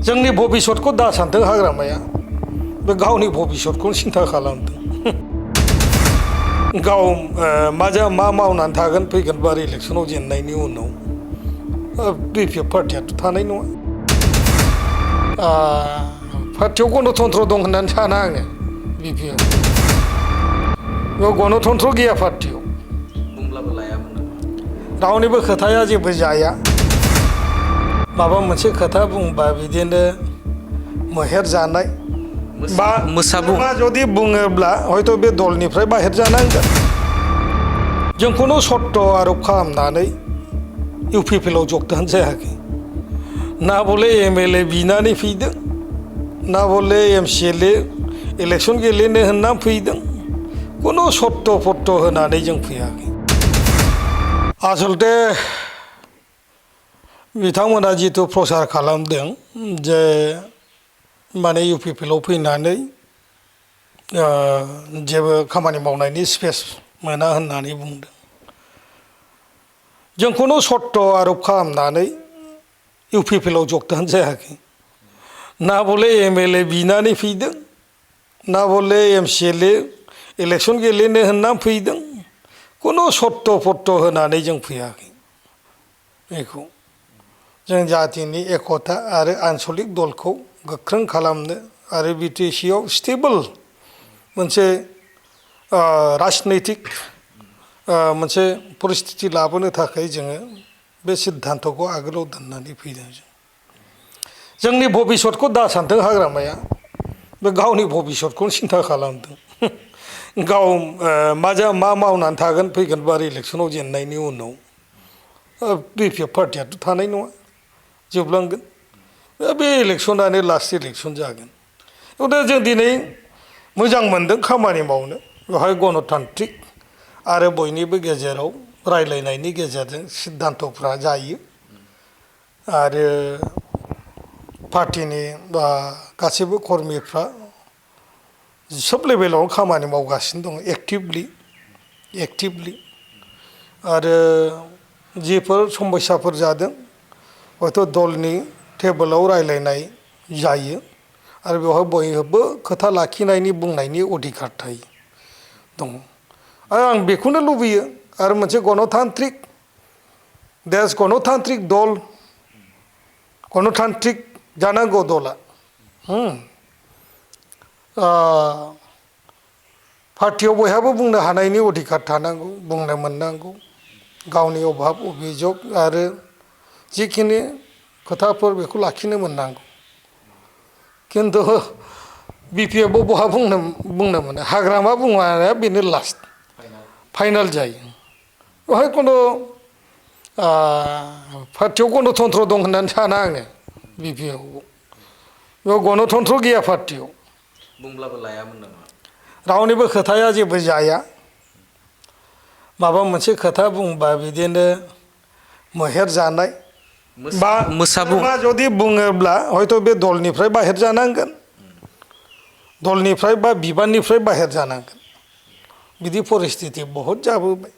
जोंनि भबिष्यतखौ दा सानथों हाग्रामाया बे गावनि भबिष्यतखौ सिन्था खालामदों गाव मा मावनानै थागोन फैगोन बार इलेक्सनाव जेननायनि उनाव बिपिएफ पार्टियाथ' थानाय नङा पार्टियाव गणतन्त्र दं होननानै साना आङो बिपिएफ बेयाव गणतन्त्र गैया पार्टियाव बुंब्लाबो लायामोन रावनिबो खोथाया जेबो जाया माबा मोनसे खोथा बुंबा बिदिनो मोहेर जानाय बा मा जुदि बुङोब्ला हयथ' बे दलनिफ्राय बाहेर जानांगोन जोंखौनो सत्त आर'प खालामनानै इउपिपिएलआव जगदान जायाखै ना बले एमएलए बिनानै फैदों ना बले एमसिएलए इलेक्सन गेलेनो होनना फैदों खुनु सत्त फत्त होनानै जों फैयाखै आसलते बिथांमोना जिथु प्रसार खालामदों जे माने इउपिपिएलआव फैनानै जेबो खामानि मावनायनि स्पेस मोना होननानै बुंदों जोंखौनो सत्त आर'प खालामनानै इउपिपिएलआव जगदान जायाखै ना बले एमएलए बिनानै फैदों ना बले एमसिएलए इलेक्सन गेलेनो होनना फैदों खुनु सत्त फत्त होनानै जों फैयाखै बेखौ जों जातिनि एकता आरो आन्सलिक दलखौ गोख्रों खालामनो आरो बिटिसिआव स्टेबल मोनसे राजनैतिक मोनसे परिस्थिति लाबोनो थाखाय जोङो बे सिद्धान्तखौ आगोलाव दोननानै फैदों जोंनि भबिष्यतखौ दा सानथों हाग्रामाया बे गावनि भबिष्यतखौ सिन्था खालामदों गाव मा मावनानै थागोन फैगोन बार इलेक्सनाव जेननायनि उनाव बिपिएफ पार्टियाथ' थानाय नङा जोबलांगोन बे इलेक्सनानो लास्ट इलेक्सन जागोन दा जों दिनै मोजां मोनदों खामानि मावनो बेवहाय गणतान्त्रिक आरो बयनिबो गेजेराव रायलायनायनि गेजेरजों सिद्धान्तफ्रा जायो आरो पार्टिनि बा गासैबो कर्मिफ्रा सब लेभेलाव खामानि मावगासिनो दं एक्टिभलि आरो जिफोर समस्याफोर जादों हयथ' दलनि टेबोलाव रायलायनाय जायो आरो बेवहाय बयबो खोथा लाखिनायनि बुंनायनि अधिकार थायो दङ आरो आं बेखौनो लुबैयो आरो मोनसे गणतान्त्रिक देश गणतान्त्रिक दल गणतान्त्रिक जानांगौ दला पार्टियाव बयहाबो बुंनो हानायनि अधिकार थानांगौ बुंनो मोननांगौ गावनि अभाब अभियोग आरो जिखिनि खोथाफोर बेखौ लाखिनो मोननांगौ खिन्थु बिपिएफआव बहा बुंनो मोनो हाग्रामा बुंनाया बेनो लास्ट फाइनाल जायो बेवहाय खुनु पार्टियाव गणतन्त्र दं होननानै साना आङो बिपिएफआव बेयाव गणतन्त्र गैया पार्टियाव बुंब्लाबो लायामोन नामा रावनिबो खोथाया जेबो जाया माबा मोनसे खोथा बुंबा बिदिनो मोहेर जानाय बा मा जुदि बुङोब्ला हयथ' बे दलनिफ्राय बाहेर जानांगोन दलनिफ्राय बा बिबाननिफ्राय बाहेर जानांगोन बिदि परिस्थिति बहुद जाबोबाय